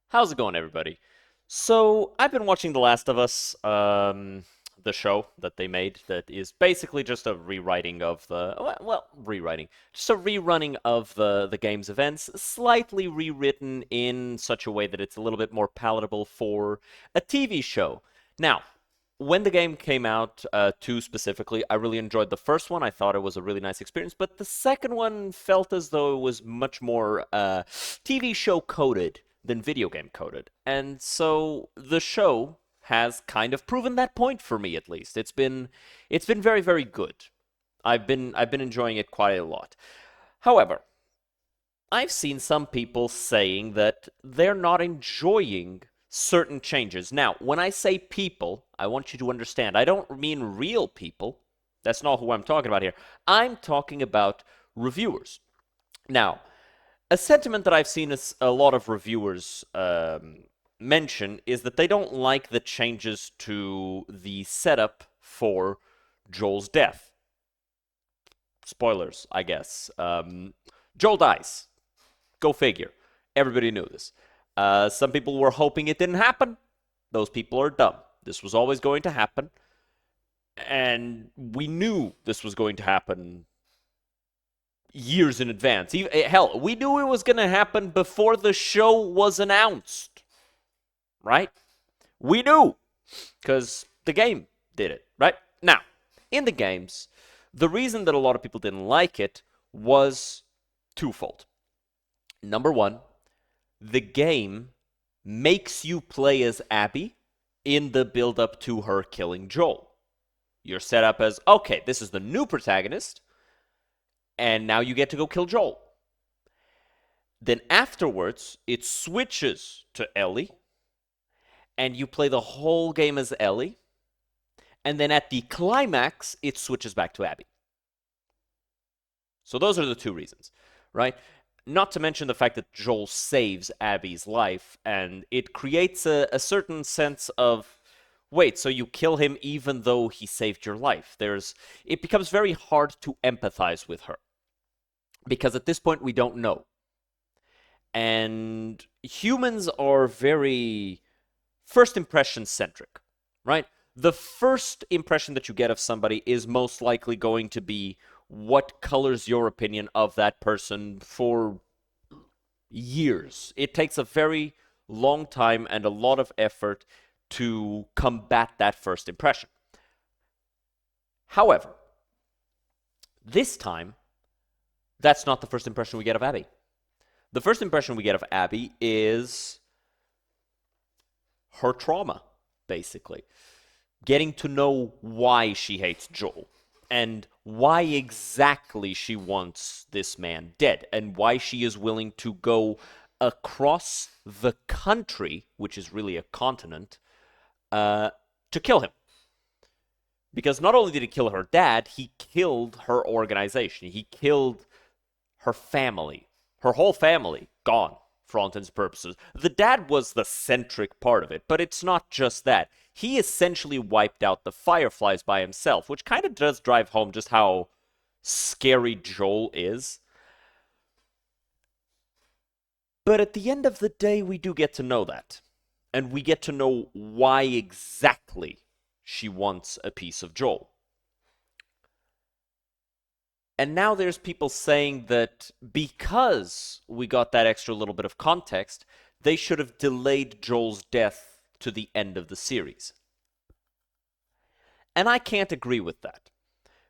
How's it going, everybody? So, I've been watching The Last of Us, the show that they made that is basically just a rewriting of rewriting, just a rerunning of the game's events, slightly rewritten in such a way that it's a little bit more palatable for a TV show. Now, when the game came out, 2 specifically, I really enjoyed the first one. I thought it was a really nice experience, but the second one felt as though it was much more TV show coded than video game coded. And so the show has kind of proven that point for me at least. It's been very, very good. I've been enjoying it quite a lot. However, I've seen some people saying that they're not enjoying certain changes. Now, when I say people, I want you to understand, I don't mean real people. That's not who I'm talking about here. I'm talking about reviewers. Now, a sentiment that I've seen a lot of reviewers mention is that they don't like the changes to the setup for Joel's death. Spoilers, I guess. Joel dies. Go figure. Everybody knew this. Some people were hoping it didn't happen. Those people are dumb. This was always going to happen. And we knew this was going to happen years in advance. Hell, we knew it was going to happen before the show was announced, right? We knew because the game did it, right? Now, in the games, the reason that a lot of people didn't like it was twofold. Number one, the game makes you play as Abby in the build up to her killing Joel. You're set up as, okay, this is the new protagonist, and now you get to go kill Joel. Then afterwards, it switches to Ellie, and you play the whole game as Ellie. And then at the climax, it switches back to Abby. So those are the two reasons, right? Not to mention the fact that Joel saves Abby's life, and it creates a certain sense of, wait, so you kill him even though he saved your life. It becomes very hard to empathize with her because at this point we don't know. And humans are very first impression centric, right? The first impression that you get of somebody is most likely going to be what colors your opinion of that person for years. It takes a very long time and a lot of effort to combat that first impression. However, this time, that's not the first impression we get of Abby. The first impression we get of Abby is her trauma, basically. Getting to know why she hates Joel and why exactly she wants this man dead and why she is willing to go across the country, which is really a continent, to kill him. Because not only did he kill her dad, he killed her organization. He killed her family. Her whole family gone for all intents and purposes. The dad was the centric part of it, but it's not just that. He essentially wiped out the Fireflies by himself, which kind of does drive home just how scary Joel is. But at the end of the day, we do get to know that. And we get to know why exactly she wants a piece of Joel. And now there's people saying that because we got that extra little bit of context, they should have delayed Joel's death to the end of the series. And I can't agree with that.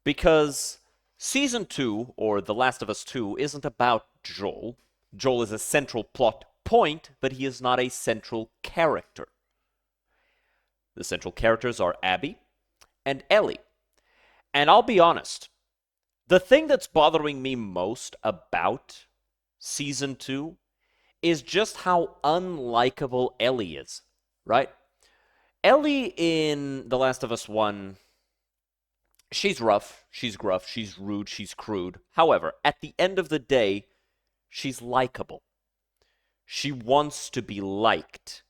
Because season 2, or The Last of Us 2, isn't about Joel. Joel is a central plot point, but he is not a central character. The central characters are Abby and Ellie. And I'll be honest, the thing that's bothering me most about season 2 is just how unlikable Ellie is, right? Ellie in The Last of Us 1, she's rough, she's gruff, she's rude, she's crude. However, at the end of the day, she's likable. She wants to be liked.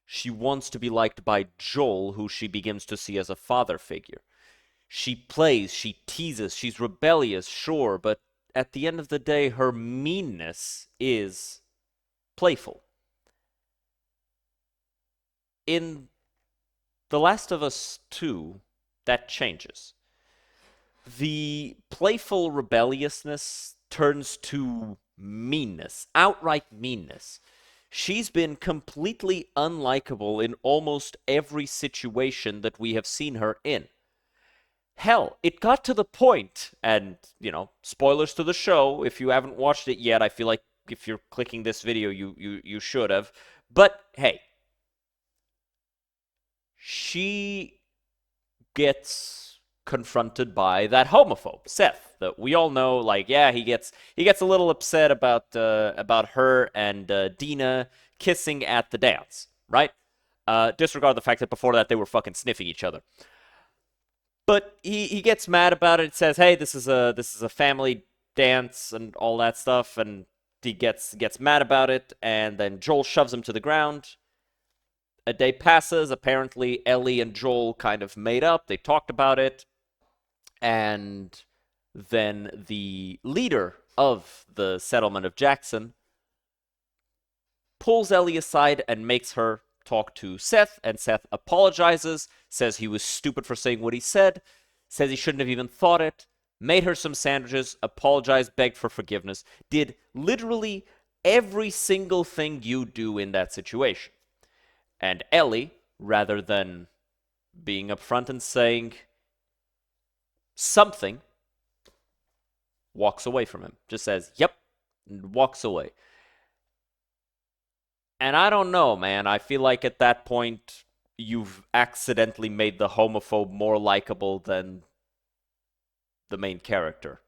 She wants to be liked by Joel, who she begins to see as a father figure. She plays, she teases, she's rebellious, sure, but at the end of the day, her meanness is playful. in The Last of Us 2, that changes. The playful rebelliousness turns to meanness, outright meanness. She's been completely unlikable in almost every situation that we have seen her in. Hell, it got to the point, and, spoilers to the show, if you haven't watched it yet, I feel like if you're clicking this video, you should have. But hey, she gets confronted by that homophobe, Seth, that we all know, like, yeah, he gets a little upset about her and Dina kissing at the dance, right? Disregard the fact that before that they were fucking sniffing each other. But he gets mad about it. Says, "Hey, this is a family dance and all that stuff," and he gets mad about it. And then Joel shoves him to the ground. A day passes. Apparently, Ellie and Joel kind of made up. They talked about it, and then the leader of the settlement of Jackson pulls Ellie aside and makes her talk to Seth, and Seth apologizes, says he was stupid for saying what he said, says he shouldn't have even thought it, made her some sandwiches, apologized, begged for forgiveness, did literally every single thing you do in that situation. And Ellie, rather than being upfront and saying something, walks away from him. Just says, yep, and walks away. And I don't know, man. I feel like at that point, you've accidentally made the homophobe more likable than the main character.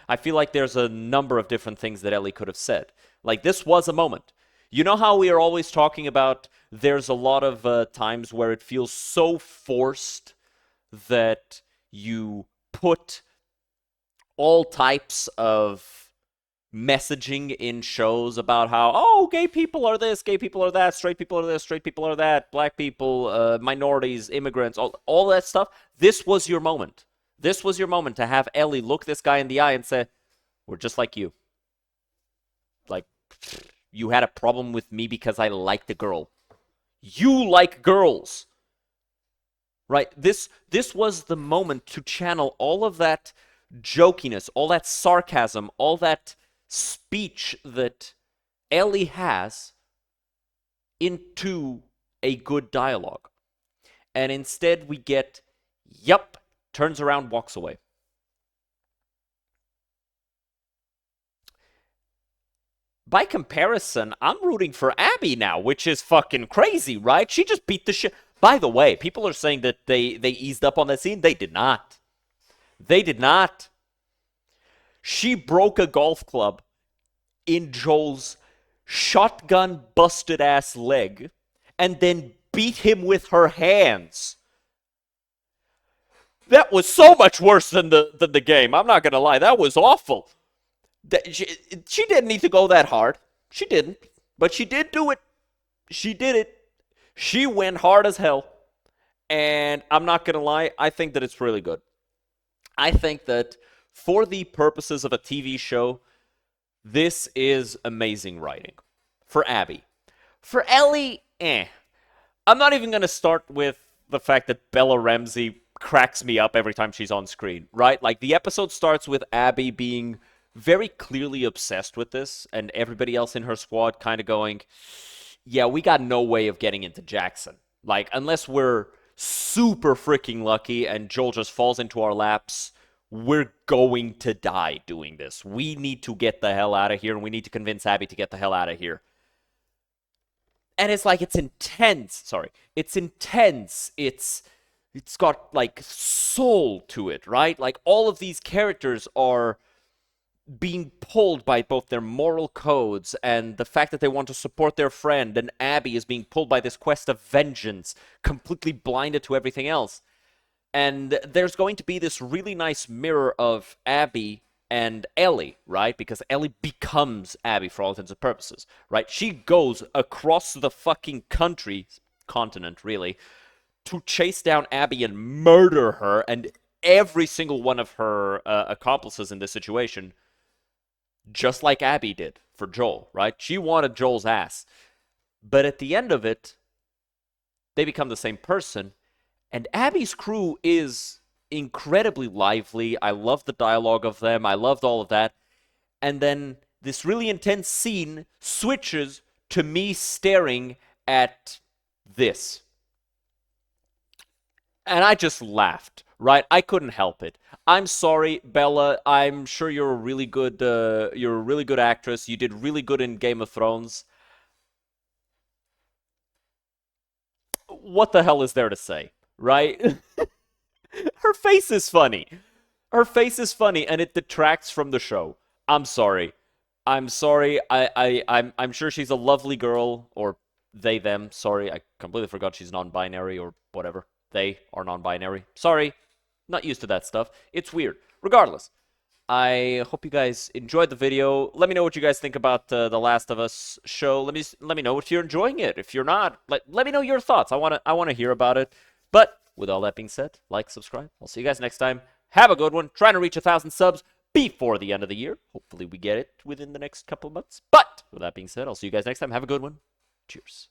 I feel like there's a number of different things that Ellie could have said. Like, this was a moment. You know how we are always talking about there's a lot of times where it feels so forced that you put all types of messaging in shows about how, oh, gay people are this, gay people are that, straight people are this, straight people are that, black people, minorities, immigrants, all that stuff. This was your moment. This was your moment to have Ellie look this guy in the eye and say, we're just like you. Like, you had a problem with me because I liked a girl. You like girls. Right? This was the moment to channel all of that jokiness, all that sarcasm, all that speech that Ellie has into a good dialogue. And instead we get, yep, turns around, walks away. By comparison, I'm rooting for Abby now, which is fucking crazy, right? She just beat the shit. By the way, people are saying that they eased up on that scene. They did not. They did not. She broke a golf club in Joel's shotgun busted ass leg and then beat him with her hands. That was so much worse than the game. I'm not gonna lie. That was awful. She didn't need to go that hard. She didn't. But she did do it. She did it. She went hard as hell. And I'm not gonna lie, I think that it's really good. I think that for the purposes of a TV show, this is amazing writing. For Abby. For Ellie, I'm not even gonna start with the fact that Bella Ramsey cracks me up every time she's on screen, right? Like, the episode starts with Abby being very clearly obsessed with this, and everybody else in her squad kind of going, yeah, we got no way of getting into Jackson. Like, unless we're super freaking lucky and Joel just falls into our laps, we're going to die doing this. We need to get the hell out of here, and we need to convince Abby to get the hell out of here. And it's like, it's intense. Sorry. It's intense. It's got, like, soul to it, right? Like, all of these characters are being pulled by both their moral codes and the fact that they want to support their friend, and Abby is being pulled by this quest of vengeance, completely blinded to everything else. And there's going to be this really nice mirror of Abby and Ellie, right? Because Ellie becomes Abby for all intents and purposes, right? She goes across the fucking continent, really, to chase down Abby and murder her and every single one of her accomplices in this situation, just like Abby did for Joel, right? She wanted Joel's ass. But at the end of it, they become the same person. And Abby's crew is incredibly lively. I love the dialogue of them. I loved all of that. And then this really intense scene switches to me staring at this. And I just laughed, right? I couldn't help it. I'm sorry, Bella. I'm sure you're a really good actress. You did really good in Game of Thrones. What the hell is there to say, right? Her face is funny. Her face is funny and it detracts from the show. I'm sorry. I'm sorry. I'm sure she's a lovely girl, or they them. Sorry, I completely forgot she's non-binary or whatever. They are non-binary. Sorry. Not used to that stuff. It's weird. Regardless, I hope you guys enjoyed the video. Let me know what you guys think about the Last of Us show. Let me know if you're enjoying it. If you're not, let me know your thoughts. I wanna hear about it. But with all that being said, like, subscribe. I'll see you guys next time. Have a good one. Trying to reach 1,000 subs before the end of the year. Hopefully we get it within the next couple of months. But with that being said, I'll see you guys next time. Have a good one. Cheers.